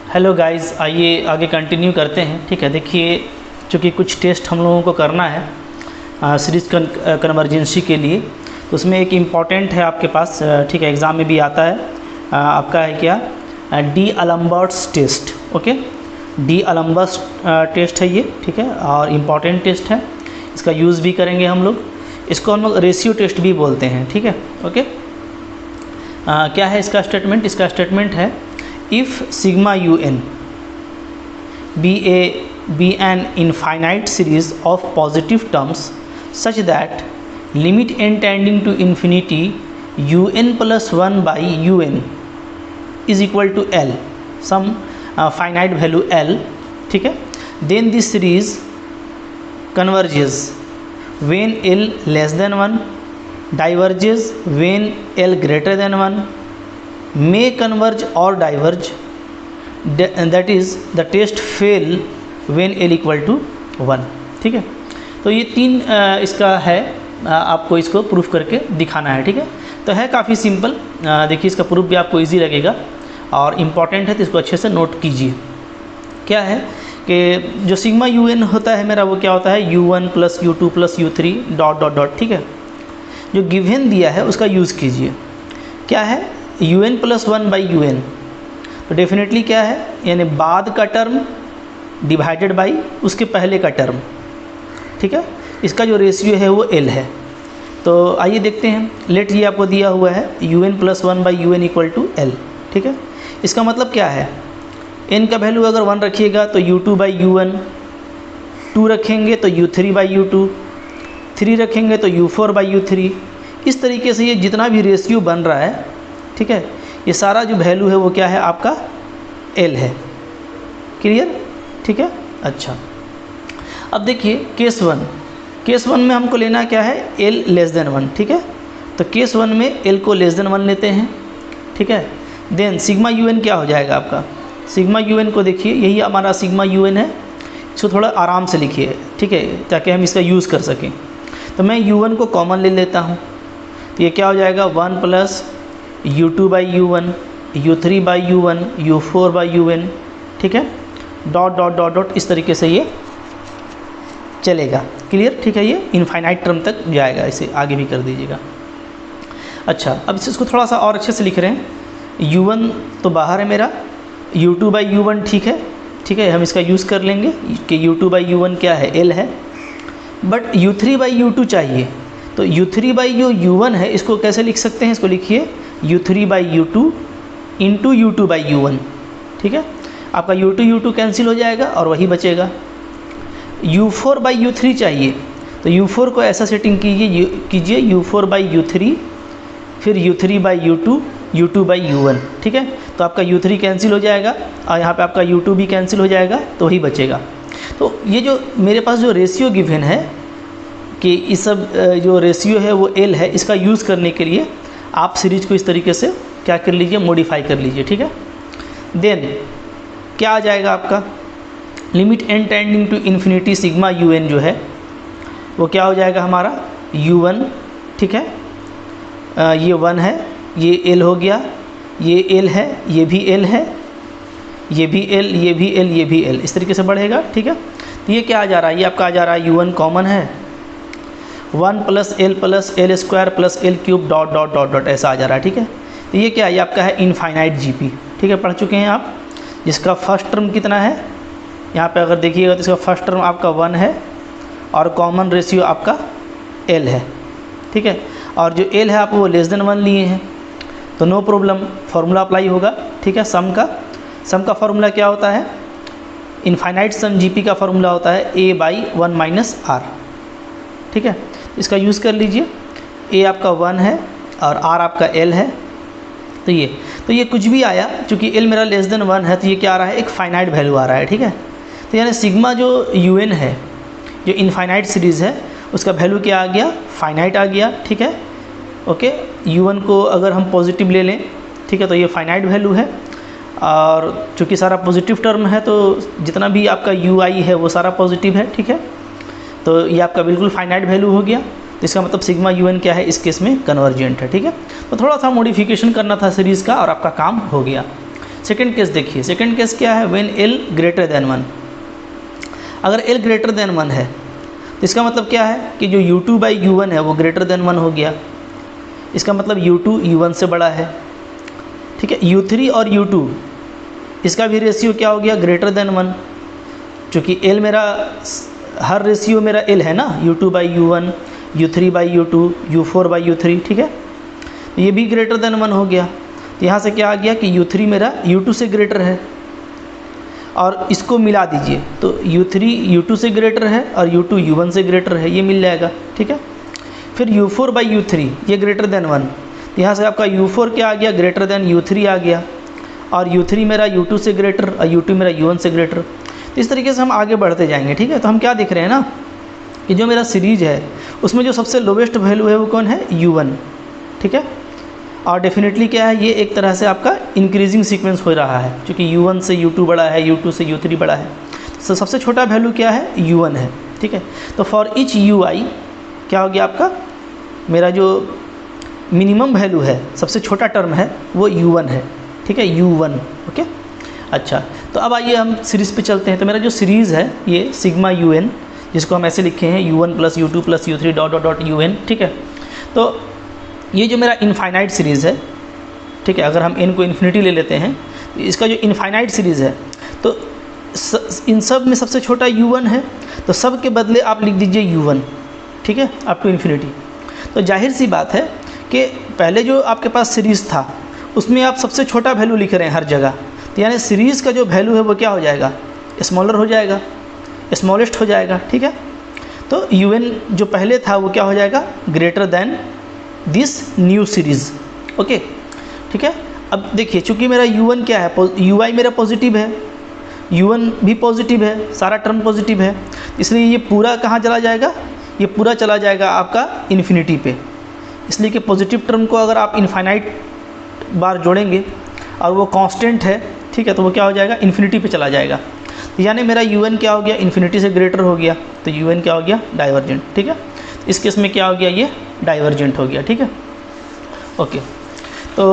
Hello guys, आइए आगे continue करते हैं। ठीक है, देखिए चूँकि कुछ टेस्ट हम लोगों को करना है सीरीज़ कन्वर्जेंसी के लिए, तो उसमें एक इम्पॉर्टेंट है आपके पास। ठीक है, एग्ज़ाम में भी आता है। आपका है क्या, d'Alembert's test. Okay, d'Alembert's test है ये। ठीक है, और इम्पॉर्टेंट टेस्ट है, इसका यूज़ भी करेंगे हम लोग। इसको हम लोग रेशियो टेस्ट भी बोलते हैं। ठीक है, ओके। क्या है इसका स्टेटमेंट? इसका स्टेटमेंट है if sigma un be an infinite series of positive terms such that limit n tending to infinity un plus 1 by un is equal to l, some finite value l. ठीक है, then this series converges when l less than 1, diverges when l greater than 1, may converge or diverge, that is the test fail when l equal to 1। ठीक है, तो ये तीन इसका है, आपको इसको प्रूफ करके दिखाना है। ठीक है, तो है काफ़ी सिंपल। देखिए इसका प्रूफ भी आपको इजी लगेगा और इम्पॉर्टेंट है, तो इसको अच्छे से नोट कीजिए। क्या है कि जो सिग्मा यू एन होता है मेरा, वो क्या होता है u1 plus u2 plus u3 dot dot dot. ठीक है, जो गिवन दिया है उसका यूज़ कीजिए। क्या है un plus 1 by U N, तो डेफिनेटली क्या है, यानी बाद का टर्म डिवाइडेड बाई उसके पहले का टर्म। ठीक है, इसका जो रेशियो है वो l है। तो आइए देखते हैं। लेट ये आपको दिया हुआ है un plus 1 by U N equal to l। ठीक है, इसका मतलब क्या है, n का वैल्यू अगर 1 रखिएगा तो u2 बाई यू वन, 2 रखेंगे तो u3 बाई u2, 3 रखेंगे तो u4 बाई u3। इस तरीके से ये जितना भी रेशियो बन रहा है, ठीक है, ये सारा जो वैल्यू है वो क्या है आपका l है। क्लियर? ठीक है, अच्छा। अब देखिए केस वन में हमको लेना क्या है, l लेस देन 1। ठीक है, तो केस 1 में l को लेस देन 1 लेते हैं। ठीक है, देन सिग्मा यू एन क्या हो जाएगा आपका, सिग्मा यू एन को देखिए, यही हमारा सिग्मा यू एन है। इसको थोड़ा आराम से लिखिए, ठीक है, ताकि हम इसका यूज़ कर सकें। तो मैं u1 को कॉमन ले लेता हूँ, तो ये क्या हो जाएगा 1 plus u2 by U one, u3 by U one, u4 by U N. ठीक है, डॉट डॉट डॉट डॉट इस तरीके से ये चलेगा। क्लियर? ठीक है, ये इनफाइनाइट टर्म तक जाएगा, इसे आगे भी कर दीजिएगा। अच्छा, अब इसको थोड़ा सा और अच्छे से लिख रहे हैं। u1 तो बाहर है मेरा, u2 बाई यू वन। ठीक है, ठीक है, हम इसका यूज़ कर लेंगे कि u2 बाई यू वन क्या है, l है। बट u3 बाई u2 चाहिए, तो u3 बाई जो u1 है इसको कैसे लिख सकते हैं, इसको लिखिए u3 by u2 into u2 by u1। ठीक है, आपका u2 कैंसिल हो जाएगा और वही बचेगा। u4 बाई u3 चाहिए, तो u4 को ऐसा सेटिंग कीजिए u4 बाई u3, फिर u3 by u2 by u1। ठीक है, तो आपका u3 कैंसिल हो जाएगा और यहाँ पे आपका u2 भी कैंसिल हो जाएगा, तो वही बचेगा। तो ये जो मेरे पास जो रेशियो गिवन है कि इस सब जो रेशियो है वो l है, इसका यूज़ करने के लिए आप सीरीज को इस तरीके से क्या कर लीजिए, मॉडिफाई कर लीजिए। ठीक है, देन क्या आ जाएगा आपका, limit n tending to infinity sigma U N जो है वो क्या हो जाएगा हमारा u1। ठीक है, ये 1 है, ये l हो गया, ये l है, ये भी l है, ये भी l, ये भी l, ये भी l, इस तरीके से बढ़ेगा। ठीक है, तो ये क्या आ जा रहा है, ये आपका आ जा रहा है u1 कॉमन है, 1 plus l square plus l cube dot dot dot dot ऐसा आ जा रहा है। ठीक है, तो ये क्या है, ये आपका है इनफाइनाइट जीपी। ठीक है, पढ़ चुके हैं आप, जिसका फर्स्ट टर्म कितना है, यहाँ पे अगर देखिएगा तो इसका फर्स्ट टर्म आपका 1 है और कॉमन रेशियो आपका l है। ठीक है, और जो l है आप वो लेस देन 1 लिए हैं, तो नो प्रॉब्लम, फार्मूला अप्लाई होगा। ठीक है, सम का फार्मूला क्या होता है, इनफाइनाइट सम जीपी का फार्मूला होता है a बाई 1 माइनस r। ठीक है, इसका यूज़ कर लीजिए। a आपका 1 है और r आपका l है, तो ये कुछ भी आया, चूँकि l मेरा लेस देन 1 है, तो ये क्या आ रहा है, एक फाइनाइट वैल्यू आ रहा है। ठीक है, तो यानी सिग्मा जो यू एन है, जो इनफाइनाइट सीरीज़ है, उसका वैल्यू क्या आ गया, फाइनाइट आ गया। ठीक है, ओके, u1 को अगर हम पॉजिटिव ले लें, ठीक है, तो ये फाइनाइट वैल्यू है, और चूँकि सारा पॉजिटिव टर्म है तो जितना भी आपका ui है वो सारा पॉजिटिव है। ठीक है, तो ये आपका बिल्कुल फाइनाइट वैल्यू हो गया, तो इसका मतलब सिग्मा यू एन क्या है, इस केस में कन्वर्जेंट है। ठीक है, तो थोड़ा सा मॉडिफिकेशन करना था सीरीज़ का और आपका काम हो गया। सेकंड केस देखिए, सेकंड केस क्या है, व्हेन l ग्रेटर देन 1। अगर l ग्रेटर देन 1 है तो इसका मतलब क्या है कि जो u2/u1 है वो ग्रेटर देन 1 हो गया। इसका मतलब u2 u1 से बड़ा है, ठीक है। u3 और u2 इसका भी रेशियो क्या हो गया, ग्रेटर देन 1। चूँकि l मेरा हर रेशियो मेरा l है ना, u2/u1, u3/u2, u4/u3, ठीक है। तो ये भी ग्रेटर देन 1 हो गया। तो यहाँ से क्या आ गया कि u3 मेरा u2 से ग्रेटर है, और इसको मिला दीजिए तो u3 u2 से ग्रेटर है और u2 u1 से ग्रेटर है, ये मिल जाएगा, ठीक है। फिर u4/u3 ये ग्रेटर देन 1, यहाँ से आपका u4 क्या आ गया, ग्रेटर देन u3 आ गया, और u3 मेरा u2 से ग्रेटर और u2 मेरा u1 से ग्रेटर। तो इस तरीके से हम आगे बढ़ते जाएंगे, ठीक है। तो हम क्या देख रहे हैं ना कि जो मेरा सीरीज है उसमें जो सबसे लोवेस्ट वैल्यू है वो कौन है, u1, ठीक है। और डेफिनेटली क्या है, ये एक तरह से आपका इंक्रीजिंग सीक्वेंस हो रहा है, क्योंकि u1 से u2 बड़ा है, u2 से u3 बड़ा है। तो सबसे छोटा वैल्यू क्या है, u1 है, ठीक है। तो फॉर ईच ui क्या हो गया आपका, मेरा जो मिनिमम वैल्यू है, सबसे छोटा टर्म है वो u1 है, ठीक है, u1, ओके। अच्छा, तो अब आइए हम सीरीज़ पे चलते हैं। तो मेरा जो सीरीज़ है ये सिग्मा un, जिसको हम ऐसे लिखे हैं u1 + u2 + u3 dot dot dot un, ठीक है। तो ये जो मेरा इनफाइनाइट सीरीज़ है, ठीक है, अगर हम n को इन्फिनिटी ले लेते हैं तो इसका जो इनफाइनाइट सीरीज़ है तो इन सब में सबसे छोटा u1 है, तो सब के बदले आप लिख दीजिए u1, ठीक है, अप टू इन्फिनिटी। तो जाहिर सी बात है कि पहले जो आपके पास सीरीज़ था उसमें आप सबसे छोटा वैल्यू लिख रहे हैं हर जगह, तो यानी सीरीज़ का जो वैल्यू है वो क्या हो जाएगा, स्मॉलर हो जाएगा, स्मॉलेस्ट हो जाएगा, ठीक है। तो un जो पहले था वो क्या हो जाएगा, greater than this new series, okay, ठीक है। अब देखिए चूँकि मेरा u1 क्या है, ui मेरा पॉजिटिव है, u1 भी पॉजिटिव है, सारा टर्म पॉजिटिव है, इसलिए ये पूरा कहाँ चला जाएगा, ये पूरा चला जाएगा आपका इन्फिनिटी पे। इसलिए कि पॉजिटिव टर्म को अगर आप इनफाइनाइट बार जोड़ेंगे और वो कांस्टेंट है, ठीक है, तो वो क्या हो जाएगा, इन्फिनिटी पे चला जाएगा। यानी मेरा un क्या हो गया, इन्फिनिटी से ग्रेटर हो गया, तो un क्या हो गया, डाइवर्जेंट, ठीक है। इस केस में क्या हो गया, ये डाइवर्जेंट हो गया, ठीक है, ओके। तो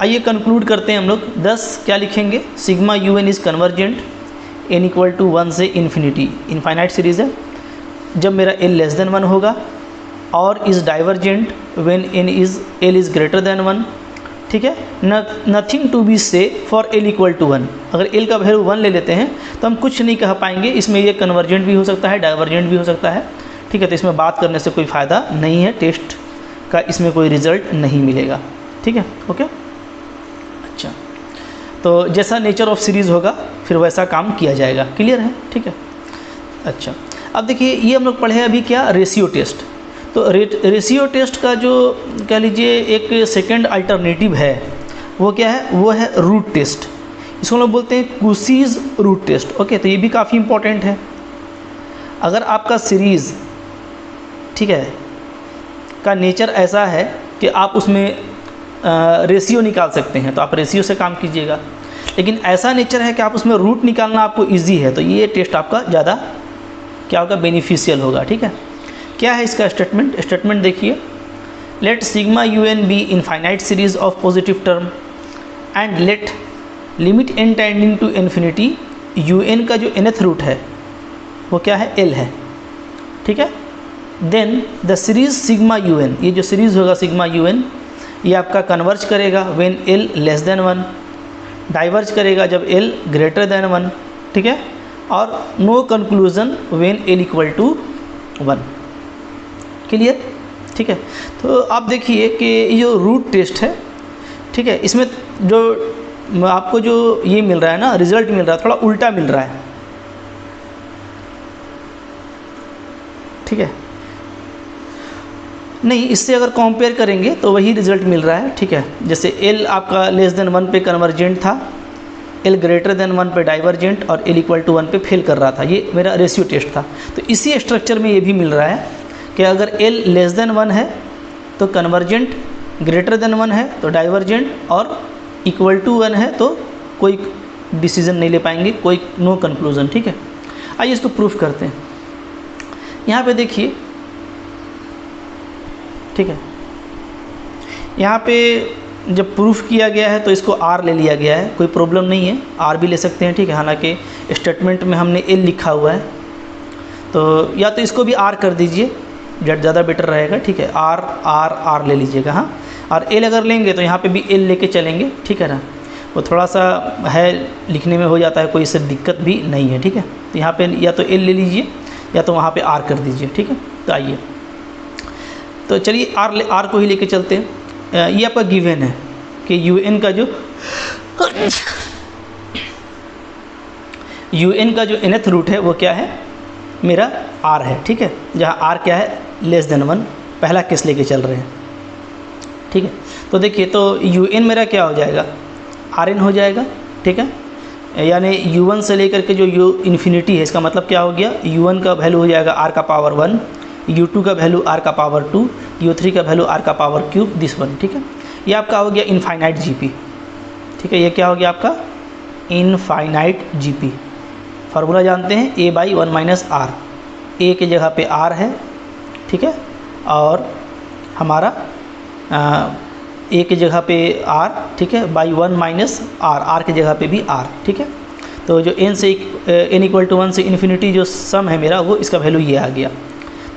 आइए कंक्लूड करते हैं हम लोग। 10 क्या लिखेंगे, sigma un is convergent n = 1 से इन्फिनिटी, इनफाइनाइट सीरीज़ है, जब मेरा l <1 होगा, और is divergent when l is greater than 1, ठीक है। नथिंग टू बी से फॉर l = 1। अगर l का वैल्यू 1 ले लेते हैं तो हम कुछ नहीं कह पाएंगे, इसमें ये कन्वर्जेंट भी हो सकता है, डाइवर्जेंट भी हो सकता है, ठीक है। तो इसमें बात करने से कोई फ़ायदा नहीं है, टेस्ट का इसमें कोई रिज़ल्ट नहीं मिलेगा, ठीक है, ओके। अच्छा, तो जैसा नेचर ऑफ सीरीज़ होगा फिर वैसा काम किया जाएगा, क्लियर है, ठीक है। अच्छा, अब देखिए ये हम लोग पढ़े अभी क्या, रेशियो टेस्ट। तो रेशियो टेस्ट का जो कह लीजिए एक सेकंड अल्टरनेटिव है वो क्या है, वो है रूट टेस्ट। इसको हम लोग बोलते हैं कुसीज़ रूट टेस्ट, ओके। तो ये भी काफ़ी इंपॉर्टेंट है। अगर आपका सीरीज़, ठीक है, का नेचर ऐसा है कि आप उसमें रेशियो निकाल सकते हैं तो आप रेशियो से काम कीजिएगा, लेकिन ऐसा नेचर है कि आप उसमें रूट निकालना आपको इजी है, तो ये टेस्ट आपका ज़्यादा क्या होगा, बेनिफिशियल होगा, ठीक है। क्या है इसका स्टेटमेंट देखिए, let sigma un be infinite series of positive term and let limit n tending to infinity un का जो nth रूट है वो क्या है, l है, ठीक है। Then the series sigma un, ये जो सीरीज़ होगा सिग्मा un, ये आपका कन्वर्ज करेगा व्हेन l <1, डाइवर्ज करेगा जब l ग्रेटर देन 1, ठीक है, और no conclusion when l = 1, clear, ठीक है। तो आप देखिए कि ये जो रूट टेस्ट है, ठीक है, इसमें जो आपको जो ये मिल रहा है ना, रिजल्ट मिल रहा है, थोड़ा उल्टा मिल रहा है, ठीक है। नहीं, इससे अगर कंपेयर करेंगे तो वही रिजल्ट मिल रहा है, ठीक है। जैसे l आपका <1 पे कन्वर्जेंट था, l ग्रेटर देन 1 पे डाइवर्जेंट, और l = 1 पे फेल कर रहा था, ये मेरा रेशियो टेस्ट था। तो इसी स्ट्रक्चर में ये भी मिल रहा है कि अगर l <1 है तो कन्वर्जेंट, ग्रेटर देन 1 है तो डाइवर्जेंट, और = 1 है तो कोई डिसीजन नहीं ले पाएंगे, कोई नो कंक्लूजन, ठीक है। आइए इसको प्रूफ करते हैं। यहाँ पे देखिए, ठीक है, यहाँ पे जब प्रूफ किया गया है तो इसको आर ले लिया गया है, कोई प्रॉब्लम नहीं है, आर भी ले सकते हैं, ठीक है। हालांकि स्टेटमेंट में हमने एल लिखा हुआ है, तो या तो इसको भी आर कर दीजिए, ज़्यादा बेटर रहेगा, ठीक है। आर आर आर ले लीजिएगा, हाँ। और एल अगर लेंगे तो यहाँ पे भी एल लेके चलेंगे, ठीक है ना। वो थोड़ा सा है लिखने में हो जाता है, कोई इससे दिक्कत भी नहीं है, ठीक है। तो यहाँ पे या तो एल ले लीजिए या तो वहाँ पे आर कर दीजिए, ठीक है। तो आइए, तो चलिए आर को ही लेके चलते हैं। ये आपका गिवन है कि यूएन का जो nth रूट है वो क्या है, मेरा आर है, ठीक है। जहाँ आर क्या है, लेस देन 1, पहला केस लेके चल रहे हैं, ठीक है। तो देखिए, तो यूएन मेरा क्या हो जाएगा, आर एन हो जाएगा, ठीक है। यानी u1 से लेकर के जो u इन्फिनिटी है, इसका मतलब क्या हो गया, u1 का वैल्यू हो जाएगा r का पावर 1, u2 का वैल्यू r का पावर 2, u3 का वैल्यू r का पावर क्यूब, दिस वन, ठीक है। ये आपका हो गया इनफाइनाइट जीपी, ठीक है। ये क्या हो गया आपका इनफाइनाइट जीपी। फार्मूला जानते हैं, a/1 - r, a की जगह पे r है, ठीक है, और हमारा a की जगह पे r, ठीक है, बाई 1 - r की जगह पे भी r, ठीक है। तो जो n = 1 से इन्फिनिटी जो सम है मेरा, वो इसका वैल्यू ये आ गया।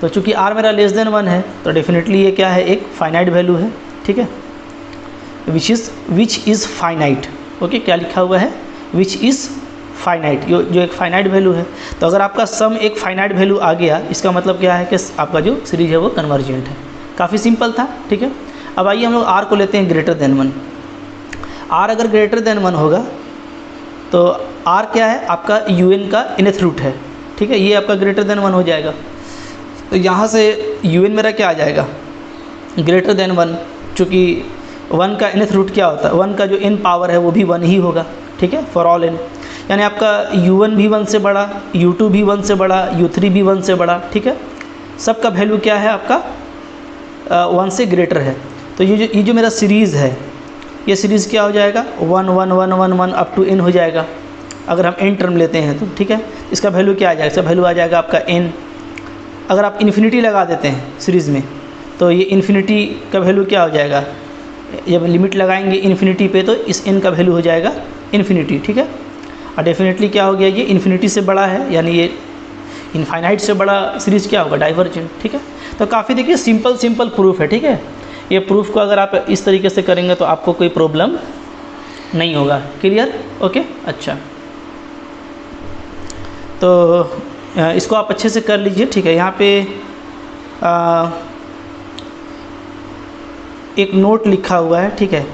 तो चूंकि r मेरा लेस देन 1 है, तो डेफिनेटली ये क्या है, एक फाइनाइट वैल्यू है, ठीक है। विच इज़ फाइनाइट, ओके, क्या लिखा हुआ है, विच इज़ फाइनाइट, जो एक फाइनाइट वैल्यू है। तो अगर आपका सम एक फाइनाइट वैल्यू आ गया, इसका मतलब क्या है कि आपका जो सीरीज है वो कन्वर्जेंट है। काफ़ी सिंपल था, ठीक है। अब आइए हम लोग r को लेते हैं ग्रेटर देन 1। r अगर ग्रेटर देन 1 होगा तो r क्या है, आपका un का nth रूट है, ठीक है। ये आपका ग्रेटर देन 1 हो जाएगा। तो यहाँ से un मेरा क्या आ जाएगा, ग्रेटर देन 1, चूँकि 1 का nth रूट क्या होता है, 1 का जो n पावर है वो भी 1 ही होगा, ठीक है, फॉर ऑल n। यानी आपका u1 भी 1 से बड़ा, u2 भी 1 से बड़ा, u3 भी 1 से बड़ा, ठीक है। सबका वैल्यू क्या है आपका 1 से ग्रेटर है। तो ये जो मेरा सीरीज़ है, ये सीरीज़ क्या हो जाएगा, 1 1 1 1 1 अप टू n हो जाएगा। अगर हम n टर्म लेते हैं तो, ठीक है, इसका वैल्यू क्या आ जाएगा, इसका वैल्यू आ जाएगा आपका n। अगर आप इन्फिनिटी लगा देते हैं सीरीज़ में, तो ये इन्फिनिटी का वैल्यू क्या हो जाएगा, जब लिमिट लगाएंगे इन्फिनिटी पे, तो इस n का वैल्यू हो जाएगा इन्फिनिटी, ठीक है। और डेफिनेटली क्या हो गया, ये इन्फिनिटी से बड़ा है, यानी ये इनफाइनाइट से बड़ा सीरीज़ क्या होगा, डाइवर्जेंट, ठीक है। तो काफ़ी देखिए सिंपल प्रूफ है, ठीक है। ये प्रूफ को अगर आप इस तरीके से करेंगे तो आपको कोई प्रॉब्लम नहीं होगा। क्लियर, ओके, अच्छा। तो इसको आप अच्छे से कर लीजिए, ठीक है। यहाँ पे एक नोट लिखा हुआ है, ठीक है।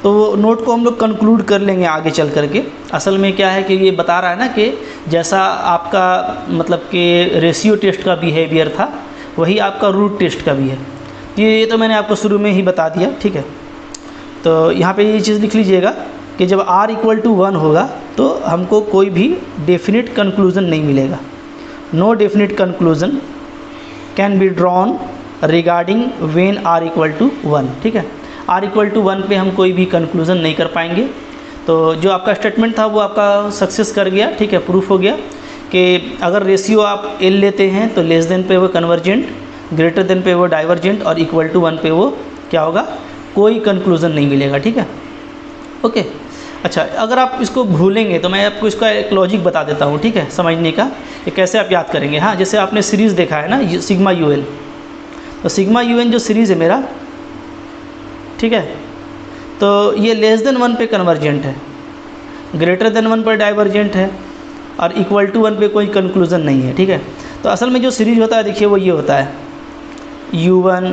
तो वो नोट को हम लोग कंक्लूड कर लेंगे आगे चल करके। असल में क्या है कि ये बता रहा है ना कि जैसा आपका मतलब कि रेशियो टेस्ट का बिहेवियर था, वही आपका रूट टेस्ट का भी है। ये तो मैंने आपको शुरू में ही बता दिया, ठीक है। तो यहाँ पे ये चीज़ लिख लीजिएगा कि जब r = 1 होगा तो हमको कोई भी डेफिनेट कंक्लूज़न नहीं मिलेगा। No definite conclusion can be drawn regarding when r = 1, ठीक है। r = 1 पे हम कोई भी कंक्लूज़न नहीं कर पाएंगे। तो जो आपका स्टेटमेंट था वो आपका सक्सेस कर गया, ठीक है, प्रूफ हो गया कि अगर रेशियो आप l लेते हैं तो लेस देन पे वो कन्वर्जेंट, ग्रेटर देन पे वो डाइवर्जेंट, और = 1 पे वो क्या होगा, कोई कंक्लूज़न नहीं मिलेगा, ठीक है, ओके। अच्छा, अगर आप इसको भूलेंगे तो मैं आपको इसका एक लॉजिक बता देता हूँ, ठीक है, समझने का कि कैसे आप याद करेंगे। हाँ, जैसे आपने सीरीज़ देखा है ना, सिग्मा UN, तो सिग्मा UN जो सीरीज़ है मेरा, ठीक है, तो ये लेस देन 1 पे कन्वर्जेंट है, ग्रेटर देन 1 पर डाइवर्जेंट है, और = 1 पे कोई कंक्लूज़न नहीं है, ठीक है। तो असल में जो सीरीज होता है देखिए वो ये होता है, u1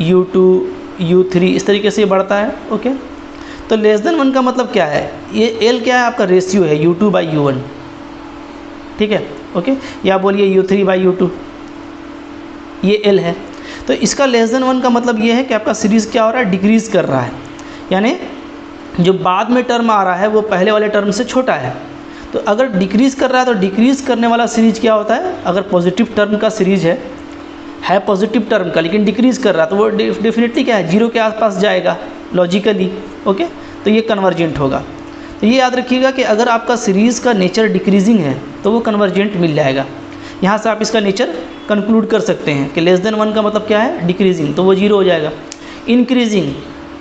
u2 u3 इस तरीके से बढ़ता है, ओके। तो लेस देन 1 का मतलब क्या है, ये l क्या है, आपका रेशियो है u2/u1, ठीक है, ओके, या बोलिए u3/u2, ये l है। तो इसका लेस देन 1 का मतलब ये है कि आपका सीरीज़ क्या हो रहा है, डिक्रीज़ कर रहा है, यानी जो बाद में टर्म आ रहा है वो पहले वाले टर्म से छोटा है। तो अगर डिक्रीज़ कर रहा है तो डिक्रीज़ करने वाला सीरीज़ क्या होता है, अगर पॉजिटिव टर्म का सीरीज़ है पॉजिटिव टर्म का, लेकिन डिक्रीज़ कर रहा है तो वो डेफिनेटली क्या है, 0 के आसपास जाएगा लॉजिकली, ओके। तो ये कन्वर्जेंट होगा। तो ये याद रखिएगा कि अगर आपका सीरीज़ का नेचर डिक्रीजिंग है तो वो कन्वर्जेंट मिल जाएगा। यहाँ से आप इसका नेचर कंक्लूड कर सकते हैं कि लेस देन 1 का मतलब क्या है, डिक्रीजिंग, तो वो 0 हो जाएगा। इंक्रीजिंग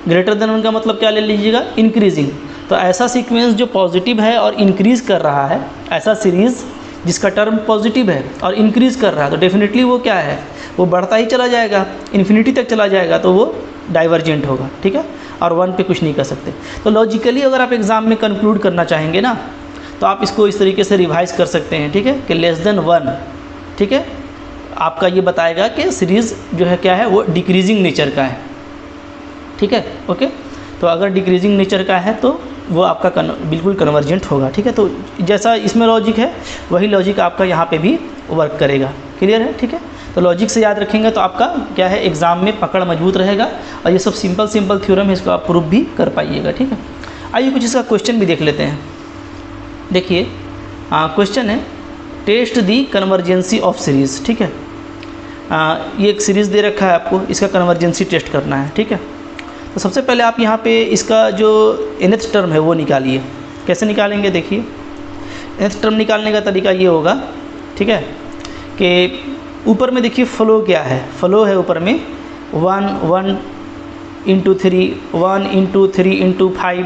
ग्रेटर देन 1 का मतलब क्या ले लीजिएगा, इंक्रीजिंग। तो ऐसा सीक्वेंस जो पॉजिटिव है और इंक्रीज़ कर रहा है, ऐसा सीरीज़ जिसका टर्म पॉजिटिव है और इंक्रीज़ कर रहा है, तो डेफिनेटली वो क्या है, वो बढ़ता ही चला जाएगा, इन्फिनिटी तक चला जाएगा, तो वो डाइवर्जेंट होगा, ठीक है, और 1 पे कुछ नहीं कर सकते। तो लॉजिकली अगर आप एग्ज़ाम में कंक्लूड करना चाहेंगे ना, तो आप इसको इस तरीके से रिवाइज कर सकते हैं, ठीक है, कि लेस देन 1, ठीक है, आपका ये बताएगा कि सीरीज़ जो है क्या है, वो डिक्रीजिंग नेचर का है, ठीक है, ओके। तो अगर डिक्रीजिंग नेचर का है तो वो आपका बिल्कुल कन्वर्जेंट होगा, ठीक है। तो जैसा इसमें लॉजिक है वही लॉजिक आपका यहाँ पे भी वर्क करेगा, क्लियर है, ठीक है। तो लॉजिक से याद रखेंगे तो आपका क्या है, एग्ज़ाम में पकड़ मजबूत रहेगा, और ये सब सिंपल थ्योरम है, इसको आप प्रूफ भी कर पाइएगा, ठीक है। आइए कुछ इसका क्वेश्चन भी देख लेते हैं। देखिए क्वेश्चन है, टेस्ट दी कन्वर्जेंसी ऑफ सीरीज़, ठीक है। ये एक सीरीज़ दे रखा है आपको, इसका कन्वर्जेंसी टेस्ट करना है, ठीक है। तो सबसे पहले आप यहाँ पे इसका जो nth टर्म है वो निकालिए। कैसे निकालेंगे, देखिए nth टर्म निकालने का तरीका ये होगा, ठीक है, कि ऊपर में देखिए फ्लो क्या है, फ्लो है ऊपर में 1 into 3, 1 into 3 into 5,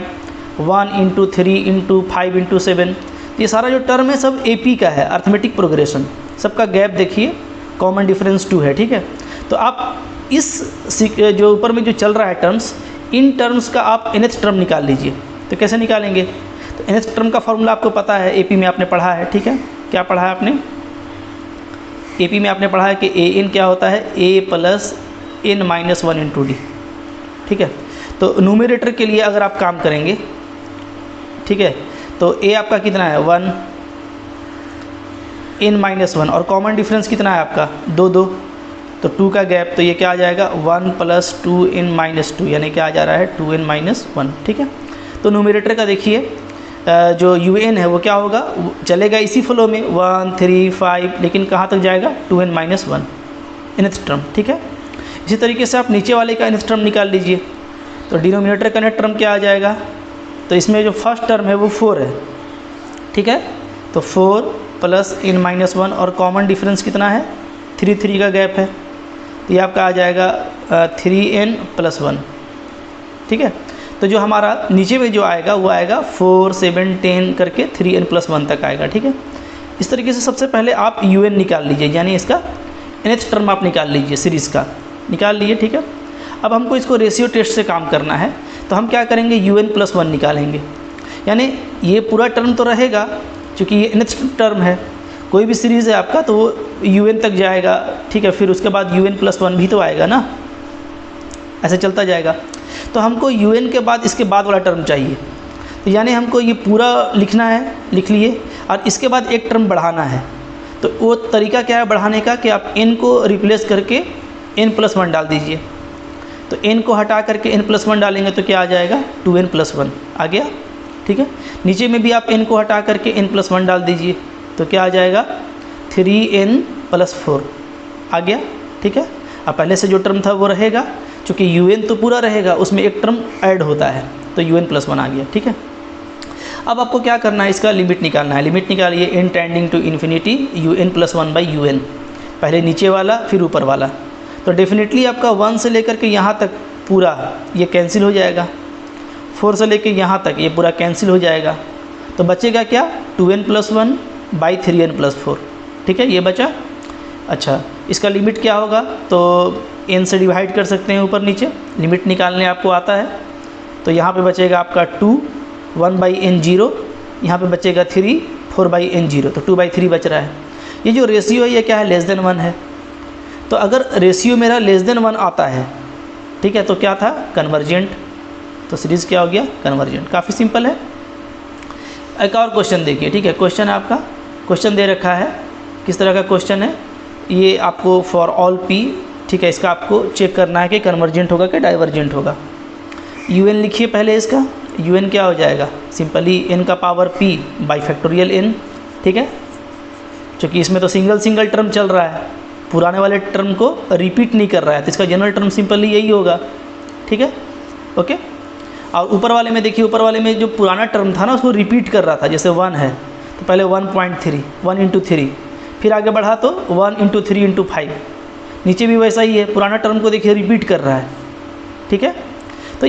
1 into 3 into 5 into 7, ये सारा जो टर्म है सब AP का है, अर्थमेटिक प्रोग्रेशन। सबका गैप देखिए, कॉमन डिफरेंस 2 है, ठीक है। तो आप इस जो ऊपर में जो चल रहा है टर्म्स, इन टर्म्स का आप nth टर्म निकाल लीजिए। तो कैसे निकालेंगे, तो nth टर्म का फॉर्मूला आपको पता है, AP में आपने पढ़ा है, ठीक है। क्या पढ़ा है आपने, AP में आपने पढ़ा है कि an क्या होता है, a plus n minus 1 into D, ठीक है। तो न्यूमरेटर के लिए अगर आप काम करेंगे, ठीक है, तो a आपका कितना है 1, n माइनस 1, और कॉमन डिफरेंस कितना है आपका 2, तो 2 का गैप, तो ये क्या आ जाएगा 1 प्लस 2n माइनस 2, यानी क्या आ जा रहा है 2n माइनस 1, ठीक है। तो न्यूमरेटर का देखिए जो un है वो क्या होगा, चलेगा इसी फ्लो में 1 3 5, लेकिन कहाँ तक जाएगा 2n माइनस 1 nth टर्म, ठीक है। इसी तरीके से आप नीचे वाले का nth टर्म निकाल लीजिए। तो डिनोमिनेटर का nth टर्म क्या आ जाएगा, तो इसमें जो फर्स्ट टर्म है वो 4 है, ठीक है। तो 4 प्लस n माइनस 1, और कॉमन डिफरेंस कितना है 3 का गैप है, तो ये आपका आ जाएगा 3n प्लस 1, ठीक है। तो जो हमारा नीचे में जो आएगा वो आएगा 4 7 10 करके 3n प्लस 1 तक आएगा, ठीक है। इस तरीके से सबसे पहले आप un निकाल लीजिए, यानी इसका nth टर्म आप निकाल लीजिए, सीरीज़ का निकाल लिए, ठीक है। अब हमको इसको रेशियो टेस्ट से काम करना है, तो हम क्या करेंगे, un प्लस 1 निकालेंगे, यानी ये पूरा टर्म तो रहेगा, चूँकि ये nth टर्म है, कोई भी सीरीज़ है आपका तो वो un तक जाएगा, ठीक है। फिर उसके बाद un प्लस 1 भी तो आएगा ना, ऐसे चलता जाएगा। तो हमको un के बाद इसके बाद वाला टर्म चाहिए, तो यानी हमको ये पूरा लिखना है, लिख लिए, और इसके बाद एक टर्म बढ़ाना है। तो वो तरीका क्या है बढ़ाने का, कि आप n को रिप्लेस करके n प्लस 1 डाल दीजिए। तो n को हटा करके n प्लस 1 डालेंगे तो क्या आ जाएगा 2n प्लस 1 आ गया, ठीक है। नीचे में भी आप n को हटा करके n प्लस 1 डाल दीजिए, तो क्या आ जाएगा 3n प्लस 4 आ गया, ठीक है। अब पहले से जो टर्म था वो रहेगा, चूँकि un तो पूरा रहेगा, उसमें एक टर्म ऐड होता है, तो un प्लस 1 आ गया, ठीक है। अब आपको क्या करना है, इसका लिमिट निकालना है। लिमिट निकालिए, n tending to infinity un plus 1 by un, पहले नीचे वाला फिर ऊपर वाला। तो डेफिनेटली आपका 1 से लेकर के यहाँ तक पूरा ये कैंसिल हो जाएगा, 4 से लेकर यहाँ तक ये पूरा कैंसिल हो जाएगा, तो बचेगा क्या 2n plus 1 by 3n plus 4, ठीक है, ये बचा। अच्छा, इसका लिमिट क्या होगा, तो n से डिवाइड कर सकते हैं ऊपर नीचे, लिमिट निकालने आपको आता है। तो यहाँ पे बचेगा आपका 2, 1 बाई n 0, यहाँ पे बचेगा 3, 4 बाई n 0, तो 2 बाई 3 बच रहा है। ये जो रेशियो है ये क्या है, लेस देन 1 है। तो अगर रेशियो मेरा लेस देन 1 आता है, ठीक है, तो क्या था कन्वर्जेंट, तो सीरीज़ क्या हो गया कन्वर्जेंट। काफ़ी सिंपल है। एक और क्वेश्चन देखिए, ठीक है, क्वेश्चन है आपका, क्वेश्चन दे रखा है, किस तरह का क्वेश्चन है ये आपको फॉर ऑल p, ठीक है, इसका आपको चेक करना है कि कन्वर्जेंट होगा कि डाइवर्जेंट होगा। un लिखिए पहले, इसका un क्या हो जाएगा, सिंपली n का power p by factorial n, ठीक है, क्योंकि इसमें तो सिंगल टर्म चल रहा है, पुराने वाले टर्म को रिपीट नहीं कर रहा है, तो इसका जनरल टर्म सिंपली यही होगा, ठीक है, ओके। और ऊपर वाले में देखिए, ऊपर वाले में जो पुराना टर्म था ना उसको रिपीट कर रहा था, जैसे 1 है तो पहले 1.3, 1 इंटू 3, फिर आगे बढ़ा तो 1 इंटू 3 इंटू 5, नीचे भी वैसा ही है, पुराना टर्म को देखिए रिपीट कर रहा है, ठीक है। तो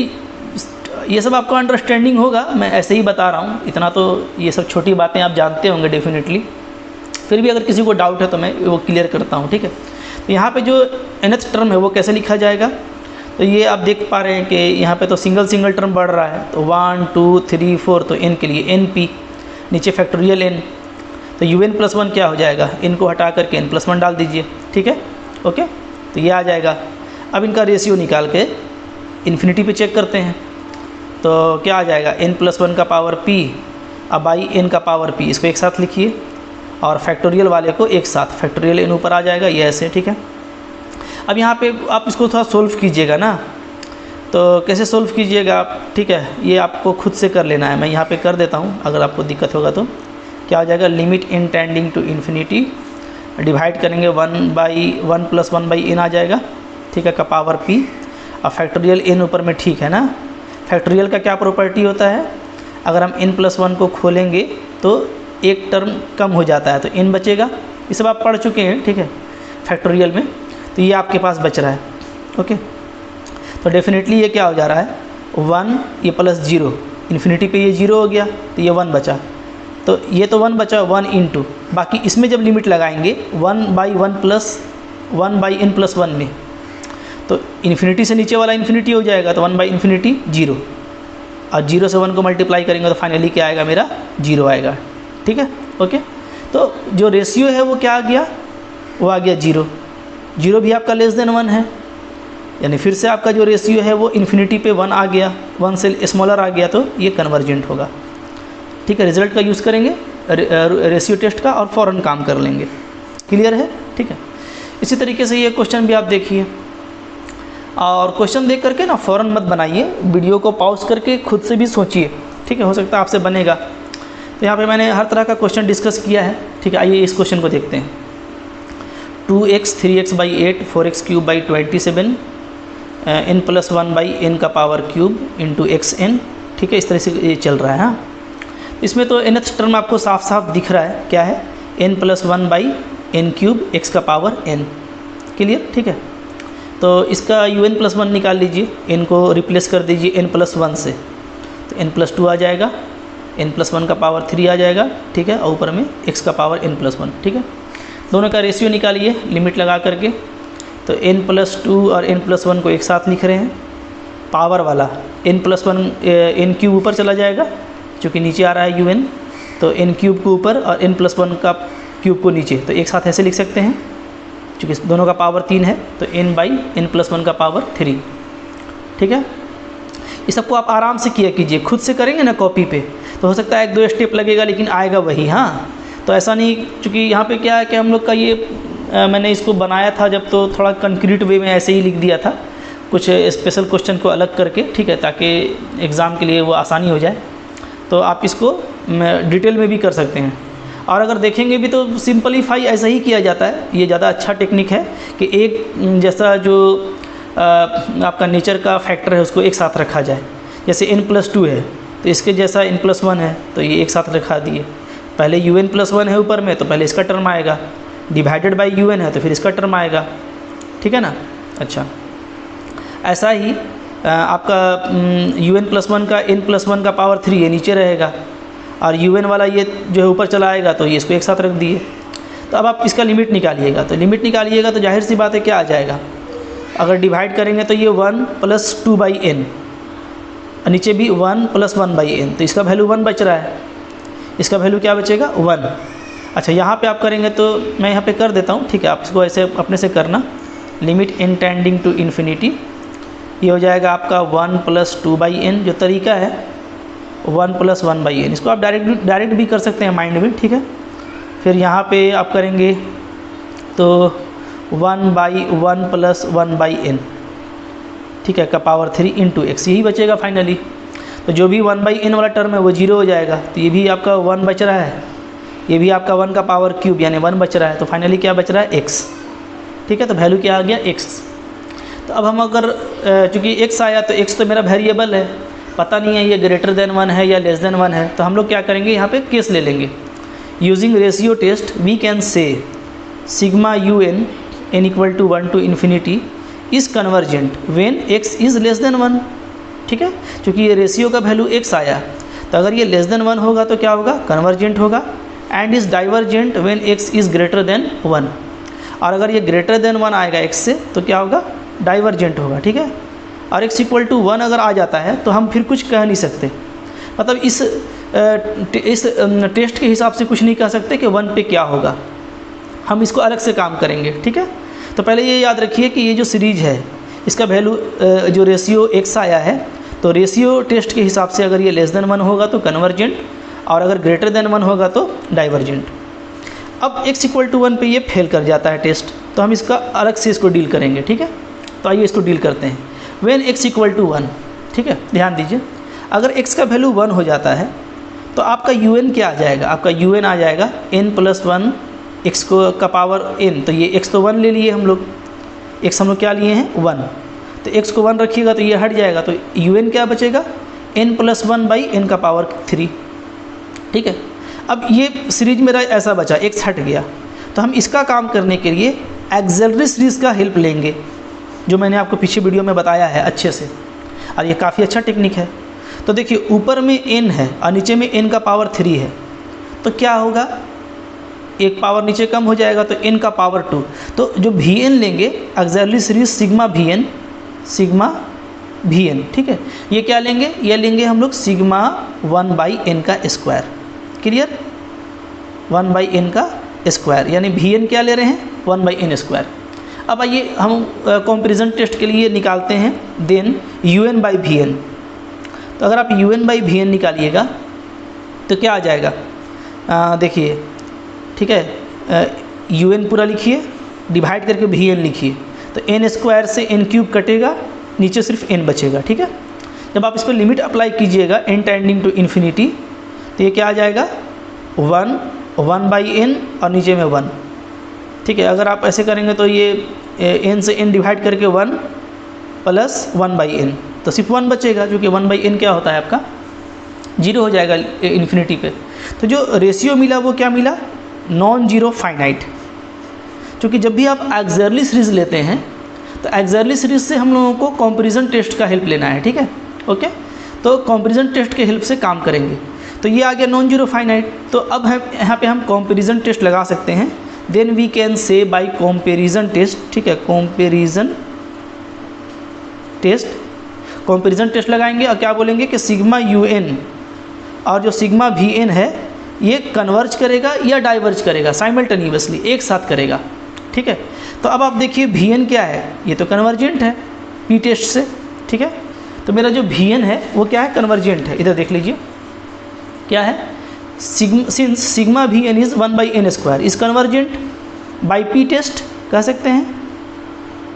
ये सब आपको अंडरस्टैंडिंग होगा, मैं ऐसे ही बता रहा हूँ, इतना तो ये सब छोटी बातें आप जानते होंगे डेफिनेटली। फिर भी अगर किसी को डाउट है तो मैं वो क्लियर करता हूँ, ठीक है। तो यहाँ पे जो nth टर्म है वो कैसे लिखा जाएगा, तो ये आप देख पा रहे हैं कि यहाँ पे तो सिंगल सिंगल टर्म बढ़ रहा है, तो 1 2 3 4, तो n के लिए np, नीचे फैक्टोरियल n, तो un+1 क्या हो जाएगा, n को हटा करके n+1 डाल दीजिए, ठीक है, ओके। तो ये आ जाएगा। अब इनका रेशियो निकाल के इन्फिनिटी पे चेक करते हैं, तो क्या आ जाएगा, n+1 का पावर p अब बाई n का पावर p, इसको एक साथ लिखिए, और फैक्टोरियल वाले को एक साथ, फैक्टोरियल n ऊपर आ जाएगा, ये ऐसे, ठीक है। अब यहाँ पे आप इसको थोड़ा सोल्व कीजिएगा ना, तो कैसे सोल्व कीजिएगा आप, ठीक है, ये आपको खुद से कर लेना है, मैं यहाँ पे कर देता हूँ, अगर आपको दिक्कत होगा तो। क्या हो जाएगा, limit n tending to infinity, divide करेंगे 1/1+1/n आ जाएगा, ठीक है, का पावर p, अब फैक्टोरियल n ऊपर में, ठीक है ना। फैक्टोरियल का क्या प्रॉपर्टी होता है, अगर हम n+1 को खोलेंगे तो एक टर्म कम हो जाता है, तो n बचेगा, ये सब आप पढ़ चुके हैं, ठीक है, फैक्टोरियल में। तो ये आपके पास बच रहा है, ओके। तो डेफिनेटली ये क्या हो जा रहा है, 1 ये +0, इन्फिनिटी पे ये 0 हो गया, तो ये 1 बचा, तो ये तो 1 बचा, 1 × बाकी इसमें जब लिमिट लगाएंगे 1/1+1/n+1 में, तो इन्फिनिटी से नीचे वाला इन्फिनिटी हो जाएगा, तो 1/∞ 0, और 0 से 1 को मल्टीप्लाई करेंगे तो फाइनली क्या आएगा, मेरा 0 आएगा, ठीक है, ओके। तो जो रेशियो है वो क्या आ गया, वो आ गया 0, 0 भी आपका <1 है, यानी फिर से आपका जो रेशियो है वो इन्फिनिटी पे 1 आ गया, 1 से स्मॉलर आ गया, तो ये कन्वर्जेंट होगा, ठीक है। रिजल्ट का यूज़ करेंगे रेशियो टेस्ट का और फ़ौरन काम कर लेंगे, क्लियर है, ठीक है। इसी तरीके से ये क्वेश्चन भी आप देखिए, और क्वेश्चन देख करके ना फ़ौरन मत बनाइए, वीडियो को पॉज करके खुद से भी सोचिए, ठीक है, हो सकता है आपसे बनेगा। तो यहाँ पे मैंने हर तरह का क्वेश्चन डिस्कस किया है, ठीक है। आइए इस क्वेश्चन को देखते हैं। 2x 3x/8 4x³/27 n+1/n का पावर क्यूब इंटू xn, ठीक है, इस तरह से ये चल रहा है। हाँ, इसमें तो nth टर्म आपको साफ साफ दिख रहा है, क्या है, n+1/n³ x का पावर n, क्लियर, ठीक है। तो इसका un+1 निकाल लीजिए, n को रिप्लेस कर दीजिए n+1 से, तो n+2 आ जाएगा, n+1 का पावर 3 आ जाएगा, ठीक है, और ऊपर में x का पावर n+1, ठीक है। दोनों का रेशियो निकालिए लिमिट लगा करके, तो n+2 और n+1 को एक साथ लिख रहे हैं, पावर वाला n+1 n³ ऊपर चला जाएगा, चूँकि नीचे आ रहा है un, तो n³ को ऊपर और n+1 का क्यूब को नीचे, तो एक साथ ऐसे लिख सकते हैं, चूँकि दोनों का पावर 3 है, तो n/n+1 का पावर 3, ठीक है। इस सबको आप आराम से किया कीजिए, खुद से करेंगे ना कॉपी पे तो हो सकता है 1-2 स्टेप लगेगा, लेकिन आएगा वही। हाँ, तो ऐसा नहीं, चूँकि यहाँ पे क्या है कि हम लोग का ये मैंने इसको बनाया था जब, तो थोड़ा कंक्रीट वे में ऐसे ही लिख दिया था, कुछ स्पेशल क्वेश्चन को अलग करके, ठीक है, ताकि एग्ज़ाम के लिए वो आसानी हो जाए। तो आप इसको डिटेल में भी कर सकते हैं, और अगर देखेंगे भी तो सिंपलीफाई ऐसा ही किया जाता है। ये ज़्यादा अच्छा टेक्निक है कि एक जैसा जो आपका नेचर का फैक्टर है उसको एक साथ रखा जाए, जैसे n+2 है तो इसके जैसा n+1 है, तो ये एक साथ रखा दिए, पहले un+1 है ऊपर में, तो पहले इसका टर्म आएगा, डिवाइडेड बाई un है तो फिर इसका टर्म आएगा, ठीक है ना। अच्छा, ऐसा ही आपका un+1 का n+1 का पावर 3 ये नीचे रहेगा, और un वाला ये जो है ऊपर चला आएगा, तो ये इसको एक साथ रख दिए। तो अब आप इसका लिमिट निकालिएगा, तो लिमिट निकालिएगा तो जाहिर सी बात है क्या आ जाएगा, अगर डिवाइड करेंगे तो ये 1 + 2/n, और नीचे भी 1 + 1/n, तो इसका वैल्यू 1 बच रहा है, इसका वैल्यू क्या बचेगा, 1। अच्छा, यहाँ पे आप करेंगे तो मैं यहाँ पे कर देता हूँ, ठीक है, आप इसको ऐसे अपने से करना, limit n tending to infinity, ये हो जाएगा आपका 1 + 2/n, जो तरीका है 1 + 1/n, इसको आप डायरेक्ट भी कर सकते हैं माइंड में, ठीक है। फिर यहाँ पे आप करेंगे तो 1/1 + 1/n, ठीक है, का पावर 3 × x, यही बचेगा फाइनली। तो जो भी 1/n वाला टर्म है वो 0 हो जाएगा, तो ये भी आपका 1 बच रहा है, ये भी आपका 1 का पावर क्यूब यानी 1 बच रहा है, तो फाइनली क्या बच रहा है, x, ठीक है। तो वैल्यू क्या आ गया, x। तो अब हम अगर चूँकि x आया तो x तो मेरा वेरिएबल है, पता नहीं है ये > 1 है या <1 है, तो हम लोग क्या करेंगे, यहाँ पे केस ले लेंगे। Using ratio test we can say sigma un n = 1 to ∞ is convergent when x is <1। ठीक है, क्योंकि ये रेशियो का वैल्यू x आया, तो अगर ये लेस देन 1 होगा तो क्या होगा, कन्वर्जेंट होगा, and is divergent when x is greater than 1। और अगर ये ग्रेटर देन 1 आएगा x से तो क्या होगा, डाइवर्जेंट होगा। ठीक है, और x इक्वल टू 1 अगर आ जाता है तो हम फिर कुछ कह नहीं सकते, मतलब इस टेस्ट के हिसाब से कुछ नहीं कह सकते कि 1 पे क्या होगा, हम इसको अलग से काम करेंगे। ठीक है, तो पहले ये याद रखिए कि ये जो सीरीज है इसका वैल्यू जो रेशियो x आया है, तो रेशियो टेस्ट के हिसाब से अगर ये लेस देन 1 होगा तो कन्वर्जेंट, और अगर ग्रेटर देन 1 होगा तो डाइवर्जेंट। अब x इक्वल टू 1 पे ये फेल कर जाता है टेस्ट, तो हम इसका अलग से इसको डील करेंगे। ठीक है, तो आइए इसको डील करते हैं। व्हेन x इक्वल टू 1, ठीक है, ध्यान दीजिए, अगर x का वैल्यू 1 हो जाता है तो आपका un क्या आ जाएगा, आपका un आ जाएगा n+1 x का पावर n, तो ये x तो 1 ले लिए हम लोग, x हम लोग क्या लिए हैं 1, तो x को 1 रखिएगा तो ये हट जाएगा, तो un क्या बचेगा n+1/n का पावर 3। ठीक है, अब ये सीरीज मेरा ऐसा बचा, x हट गया, तो हम इसका काम करने के लिए एक्सेलरी सीरीज का हेल्प लेंगे, जो मैंने आपको पीछे वीडियो में बताया है अच्छे से, और ये काफ़ी अच्छा टेक्निक है। तो देखिए ऊपर में n है और नीचे में n का पावर 3 है, तो क्या होगा, एक पावर नीचे कम हो जाएगा तो n का पावर 2, तो जो vn लेंगे एक्सेलरी सीरीज सिग्मा vn, ठीक है, ये क्या लेंगे, ये लेंगे हम लोग सिग्मा 1/n का स्क्वायर। क्लियर, 1/n का स्क्वायर, यानी vn क्या ले रहे हैं 1/n स्क्वायर। अब आइए हम कंपैरिजन टेस्ट के लिए निकालते हैं देन un/vn। तो अगर आप un/vn निकालिएगा तो क्या आ जाएगा, देखिए, ठीक है, un पूरा लिखिए, डिवाइड करके vn लिखिए, तो n स्क्वायर से n³ कटेगा, नीचे सिर्फ n बचेगा। ठीक है, जब आप इस पर लिमिट अप्लाई कीजिएगा n टेंडिंग टू इन्फिनिटी, तो ये क्या आ जाएगा 1/n और नीचे में 1। ठीक है, अगर आप ऐसे करेंगे तो ये n से n डिवाइड करके 1 + 1/n, तो सिर्फ 1 बचेगा, क्योंकि 1/n क्या होता है आपका 0 हो जाएगा इन्फिनिटी पे। तो जो रेशियो मिला वो क्या मिला, नॉन जीरो फाइनाइट। क्योंकि जब भी आप एक्सेलरी सीरीज लेते हैं तो एक्सेलरी सीरीज से हम लोगों को कंपैरिजन टेस्ट का हेल्प लेना है। ठीक है, ओके, तो कंपैरिजन टेस्ट के हेल्प से काम करेंगे। तो ये आ गया नॉन जीरो फाइनाइट, तो अब हम यहाँ पे हम कंपैरिजन टेस्ट लगा सकते हैं। Then we can say by comparison test, ठीक है, कंपैरिजन टेस्ट लगाएंगे और क्या बोलेंगे कि सिग्मा un और जो सिग्मा vn है ये कन्वर्ज करेगा या डाइवर्ज करेगा, साइमल्टेनियसली एक साथ करेगा। ठीक है, तो अब आप देखिए vn क्या है, ये तो कन्वर्जेंट है p टेस्ट से। ठीक है, तो मेरा जो vn है वो क्या है, कन्वर्जेंट है। इधर देख लीजिए क्या है, since sigma vn is 1/n square is convergent by p test कह सकते हैं।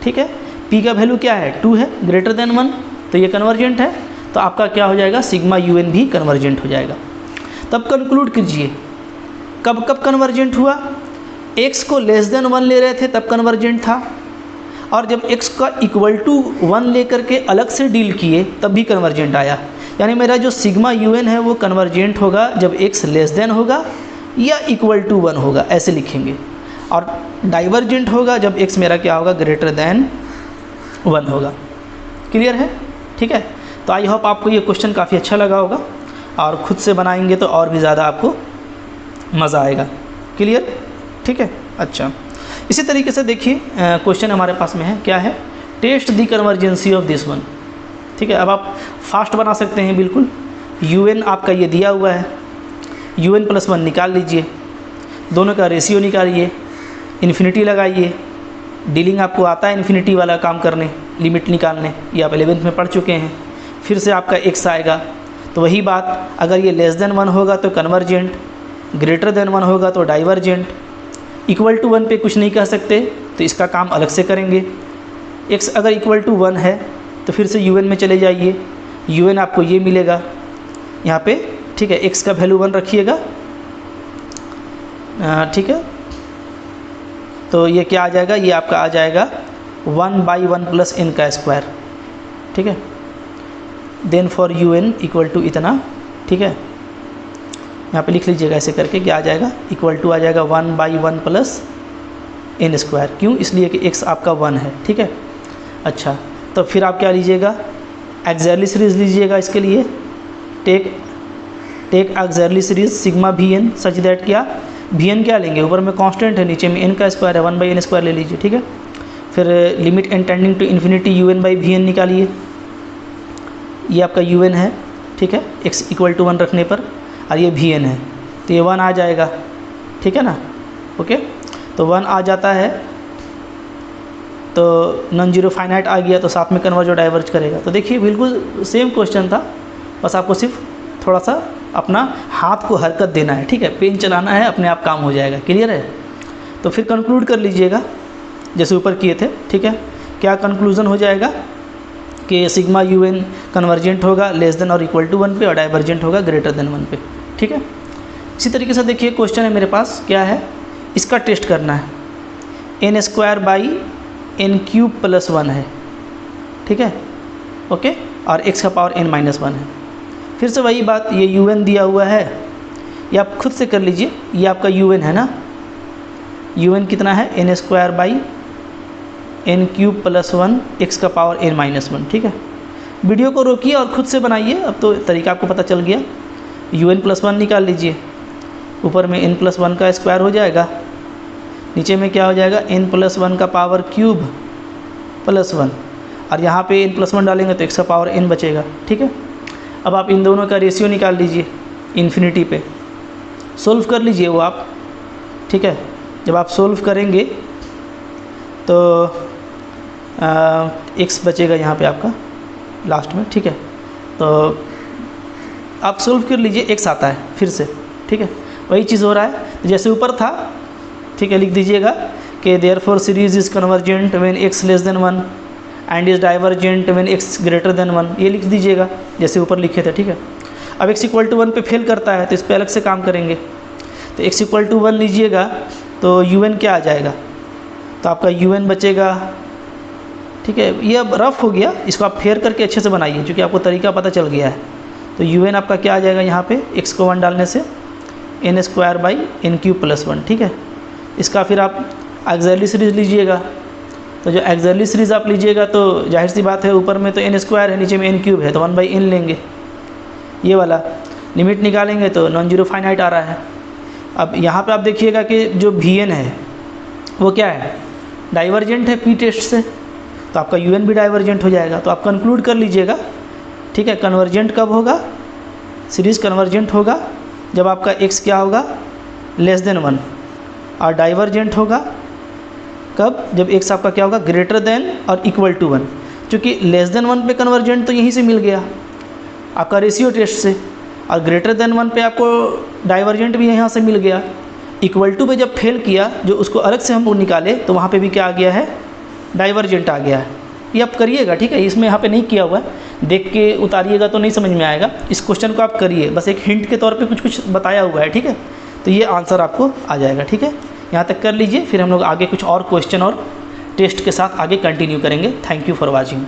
ठीक है, p का वैल्यू क्या है 2 है, ग्रेटर देन 1, तो ये कन्वर्जेंट है, तो आपका क्या हो जाएगा सिग्मा un भी कन्वर्जेंट हो जाएगा। तब कंक्लूड कीजिए कब कब कन्वर्जेंट हुआ, x को लेस देन 1 ले रहे थे तब कन्वर्जेंट था, और जब x का इक्वल टू 1 लेकर के अलग से डील किए तब भी कन्वर्जेंट आया। यानी मेरा जो सिग्मा un है वो कन्वर्जेंट होगा जब x लेस देन होगा या इक्वल टू 1 होगा, ऐसे लिखेंगे, और डाइवर्जेंट होगा जब x मेरा क्या होगा ग्रेटर देन 1 होगा। क्लियर है, ठीक है। तो आई होप आपको ये क्वेश्चन काफ़ी अच्छा लगा होगा, और ख़ुद से बनाएंगे तो और भी ज़्यादा आपको मज़ा आएगा। क्लियर, ठीक है। अच्छा, इसी तरीके से देखिए क्वेश्चन हमारे पास में है, क्या है, test the convergency of this one. ठीक है, अब आप फास्ट बना सकते हैं बिल्कुल। un आपका ये दिया हुआ है, un+1 निकाल लीजिए, दोनों का रेशियो निकालिए, इन्फिनिटी लगाइए, डीलिंग आपको आता है इन्फिनिटी वाला काम करने, लिमिट निकालने, ये आप 11th में पढ़ चुके हैं। फिर से आपका x आएगा, तो वही बात, अगर ये लेस देन 1 होगा तो कन्वर्जेंट, ग्रेटर देन 1 होगा तो डाइवर्जेंट, इक्वल टू 1 पे कुछ नहीं कह सकते तो इसका काम अलग से करेंगे। x अगर इक्वल टू 1 है तो फिर से un में चले जाइए, un आपको ये मिलेगा यहाँ पे। ठीक है, x का वैल्यू 1 रखिएगा, ठीक है, तो ये क्या आ जाएगा, ये आपका आ जाएगा 1/1 + n का स्क्वायर। ठीक है, then for un equal to इतना। ठीक है, यहाँ पे लिख लीजिएगा ऐसे करके, क्या आ जाएगा, इक्वल टू आ जाएगा 1/1 + n स्क्वायर। क्यों, इसलिए कि x आपका 1 है। ठीक है, अच्छा, तो फिर आप क्या लीजिएगा, एक्सर्ली सीरीज लीजिएगा इसके लिए, take auxiliary series sigma V N such that क्या वी एन क्या लेंगे, ऊपर में कांस्टेंट है, नीचे में एन का स्क्वायर है, 1/n² ले लीजिए, ठीक है। फिर limit n tending to infinity u n by v n निकालिए, ये आपका यू एन है, ठीक है, x = 1 रखने पर, और ये वी एन है, तो ये 1 आ जाएगा, ठीक है ना, ओके। तो 1 आ जाता है, तो नॉन जीरो फाइनाइट आ गया, तो साथ में कन्वर्ज और डाइवर्ज करेगा। तो देखिए बिल्कुल सेम क्वेश्चन था, बस आपको सिर्फ थोड़ा सा अपना हाथ को हरकत देना है, ठीक है, पेन चलाना है, अपने आप काम हो जाएगा, क्लियर है। तो फिर कंक्लूड कर लीजिएगा जैसे ऊपर किए थे, ठीक है। क्या कंक्लूजन हो जाएगा कि सिग्मा यू एन कन्वर्जेंट होगा लेस देन और इक्वल टू 1 पे, और डाइवर्जेंट होगा ग्रेटर देन 1 पे, ठीक है। इसी तरीके से देखिए क्वेश्चन है मेरे पास, क्या है, इसका टेस्ट करना है, n² / n³ + 1 है, ठीक है, ओके, और x का पावर n-1 है। फिर से वही बात, ये यू एन दिया हुआ है, ये आप खुद से कर लीजिए, ये आपका यू एन है ना, यू एन कितना है, n² / n³ + 1 x का पावर n-1, ठीक है। वीडियो को रोकिए और खुद से बनाइए, अब तो तरीका आपको पता चल गया। un+1 निकाल लीजिए, ऊपर में n+1 का स्क्वायर हो जाएगा, नीचे में क्या हो जाएगा, n+1 का पावर क्यूब +1, और यहाँ पे n+1 डालेंगे तो x का पावर n बचेगा, ठीक है। अब आप इन दोनों का रेशियो निकाल लीजिए इन्फिनिटी पे, सोल्व कर लीजिए वो आप, ठीक है। जब आप सोल्व करेंगे तो x बचेगा यहाँ पे आपका लास्ट में, ठीक है। तो आप सोल्व कर लीजिए, x आता है फिर से, ठीक है, वही चीज़ हो रहा है, तो जैसे ऊपर था, ठीक है, लिख दीजिएगा कि therefore series is convergent when x < 1 and is divergent when x > 1, ये लिख दीजिएगा जैसे ऊपर लिखे थे, ठीक है। अब x = 1 पे फेल करता है तो इस पर अलग से काम करेंगे, तो x = 1 लीजिएगा तो यू एन क्या आ जाएगा, तो आपका यू एन बचेगा, ठीक है। ये अब रफ हो गया, इसको आप फेयर करके अच्छे से बनाइए, क्योंकि आपको तरीका पता चल गया है। तो यू एन आपका क्या आ जाएगा, यहाँ पे x को 1 डालने से n² / n³ + 1, ठीक है। इसका फिर आप एक्सर्ली सीरीज लीजिएगा, तो जो एक्सर्ली सीरीज आप लीजिएगा तो जाहिर सी बात है, ऊपर में तो n² है, नीचे में n³ है, तो 1/n लेंगे, ये वाला लिमिट निकालेंगे तो नॉन जीरो फाइनाइट आ रहा है। अब यहाँ पे आप देखिएगा कि जो वी एन है वो क्या है, डाइवर्जेंट है पी टेस्ट से, तो आपका यू एन भी डाइवर्जेंट हो जाएगा। तो आप कंक्लूड कर लीजिएगा, ठीक है। कन्वर्जेंट कब होगा, सीरीज़ कन्वर्जेंट होगा जब आपका x क्या होगा, लेस देन 1, और डाइवर्जेंट होगा कब, जब x आपका क्या होगा, ग्रेटर देन और इक्वल टू 1। चूँकि लेस देन 1 पे कन्वर्जेंट तो यहीं से मिल गया आपका रेशियो टेस्ट से, और ग्रेटर देन 1 पे आपको डाइवर्जेंट भी यहाँ से मिल गया। इक्वल टू पे जब फेल किया, जो उसको अलग से हम निकाले, तो वहाँ पे भी क्या आ गया है, डाइवर्जेंट आ गया है। ये आप करिएगा, ठीक है, इसमें यहाँ पे नहीं किया हुआ है, देख के उतारिएगा तो नहीं समझ में आएगा। इस क्वेश्चन को आप करिए, बस एक हिंट के तौर पे कुछ बताया हुआ है, ठीक है, तो ये आंसर आपको आ जाएगा, ठीक है। यहाँ तक कर लीजिए, फिर हम लोग आगे कुछ और क्वेश्चन और टेस्ट के साथ आगे कंटिन्यू करेंगे। Thank you for watching.